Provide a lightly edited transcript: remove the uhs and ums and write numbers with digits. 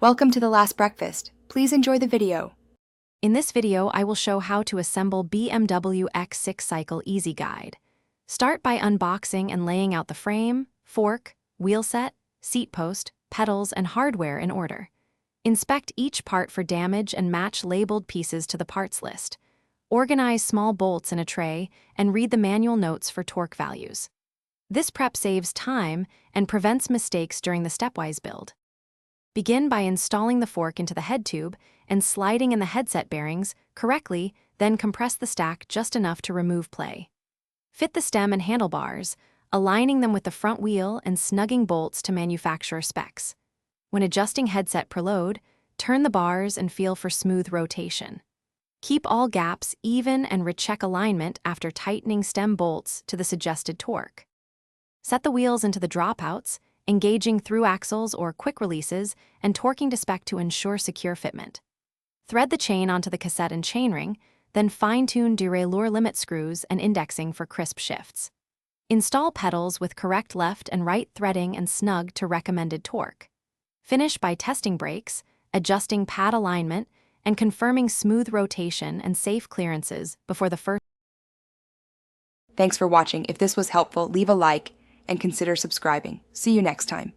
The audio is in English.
Welcome to The Last Breakfast. Please enjoy the video. In this video, I will show how to assemble BMW X6 Cycle Easy Guide. Start by unboxing and laying out the frame, fork, wheel set, seat post, pedals, and hardware in order. Inspect each part for damage and match labeled pieces to the parts list. Organize small bolts in a tray and read the manual notes for torque values. This prep saves time and prevents mistakes during the stepwise build. Begin by installing the fork into the head tube and sliding in the headset bearings correctly, then compress the stack just enough to remove play. Fit the stem and handlebars, aligning them with the front wheel and snugging bolts to manufacturer specs. When adjusting headset preload, turn the bars and feel for smooth rotation. Keep all gaps even and recheck alignment after tightening stem bolts to the suggested torque. Set the wheels into the dropouts, engaging through axles or quick releases, and torquing to spec to ensure secure fitment. Thread the chain onto the cassette and chainring, then fine-tune derailleur limit screws and indexing for crisp shifts. Install pedals with correct left and right threading and snug to recommended torque. Finish by testing brakes, adjusting pad alignment, and confirming smooth rotation and safe clearances before the first. Thanks for watching. If this was helpful, leave a like and consider subscribing. See you next time.